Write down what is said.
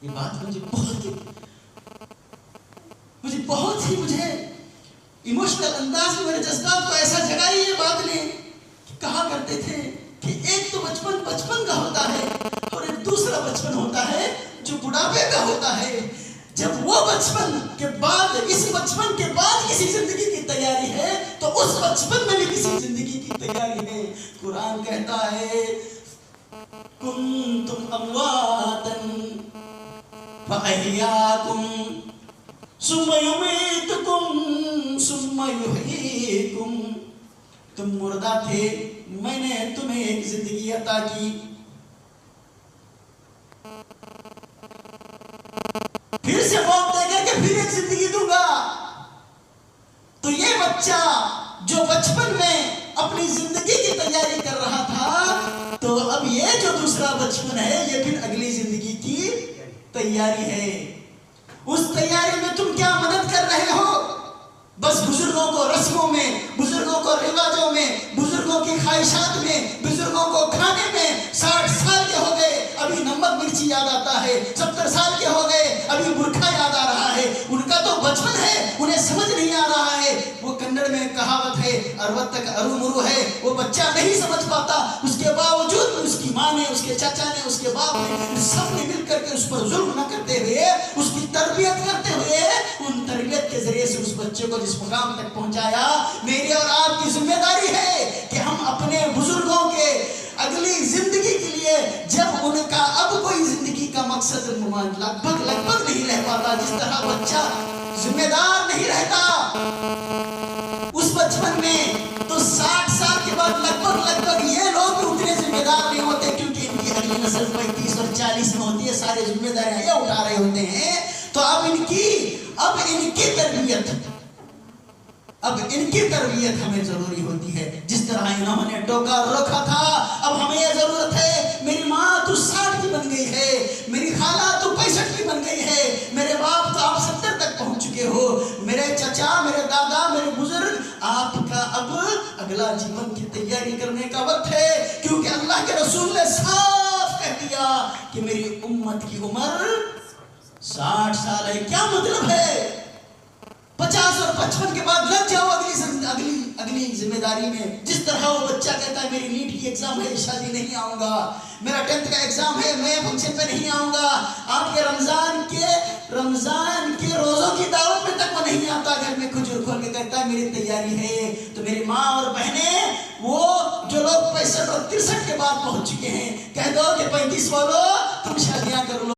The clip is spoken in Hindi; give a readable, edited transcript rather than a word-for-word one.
ये बात मुझे इमोशनल अंदाज में मेरे जज्बात को ऐसा जगाई ये बात ने कि कहा करते थे कि एक तो बचपन का होता है और एक दूसरा बचपन होता है जो बुढ़ापे का होता है। जब वो बचपन के बाद, इस बचपन के बाद किसी जिंदगी की तैयारी है तो उस बचपन में भी किसी जिंदगी की तैयारी है। कुरान कहता है कुंतुम अमवातन फअहयाकुम सुम्मा युमीतुकुम सुम्मा युहयीकुम। तुम मुर्दा थे, मैंने तुम्हें एक जिंदगी अता की, फिर से मौत देकर के फिर एक जिंदगी दूंगा। तो ये बच्चा जो बचपन में अपनी जिंदगी की तैयारी कर रहा था, तो अब ये जो दूसरा बचपन है ये फिर अगली जिंदगी की तैयारी है। उस तैयारी में तुम क्या मदद कर रहे हो? बस बुजुर्गों को रस्मों में, बुजुर्गों को रिवाजों में, बुजुर्गों की ख्वाहिशात में, बुजुर्गों को खाने में। 60 साल के हो गए अभी नमक मिर्ची याद आता है, 70 साल के हो गए अभी बुरखा याद आ रहा है। उनका तो बचपन है, उन्हें समझ नहीं आ रहा है। वो कन्नड़ में कहावत है अरवत तक अरुमुरु है, वो बच्चा नहीं समझ पाता। उसके बावजूद उसकी माँ ने, उसके चाचा ने, उसके बाप ने, सबने मिलकर के उस पर जुल्म न करते हुए उसकी तरबियत करते हुए उन तरबियत के जरिए से उस बच्चे को जिस मुकाम तक पहुंचाया। मेरी और आपकी जिम्मेदारी है कि हम अपने बुजुर्गों के अगली जिंदगी के लिए, जब उनका अब कोई जिंदगी का मकसद लगभग नहीं रह पाता, जिस तरह बच्चा जिम्मेदार नहीं रहता उस बचपन में, तो 60 साल के बाद लगभग ये लोग भी उतने जिम्मेदार नहीं होते, क्योंकि इनकी अगली नस्ल 35 और 40 में होती है। सारी जिम्मेदारियां ये उठा रहे होते हैं। तो अब इनकी तरबियत हमें जरूरी होती है। जिस तरह इन्होंने टोका रोका था, अब हमें यह जरूरत है। मेरी माँ तो 60 की बन गई है, मेरी खाला तो 65 की बन गई है, मेरे बाप तो आप 70 तक पहुंच चुके हो, मेरे चचा, मेरे दादा, मेरे बुजुर्ग, आपका अब अगला जीवन की तैयारी करने का वक्त है। क्योंकि अल्लाह के रसूल ने साफ कह दिया कि मेरी उम्मत की उम्र 60 साल है। क्या मतलब है? 50 और 55 के बाद लग जाओ अगली जिम्मेदारी में। जिस तरह वो बच्चा कहता है मेरी नीट की एग्जाम है, शादी नहीं आऊंगा, मेरा 10th का एग्जाम है, मैं फंक्शन पे नहीं आऊंगा, आपके रमजान के रोजों की दावत में तक वो नहीं आता, घर में खजूर खोल के कहता है मेरी तैयारी है। तो मेरी माँ और बहनें, वो जो लोग 65 और 63 के बाद पहुंच चुके हैं, कह दो कि 35 वालों तुम शादियां कर लो।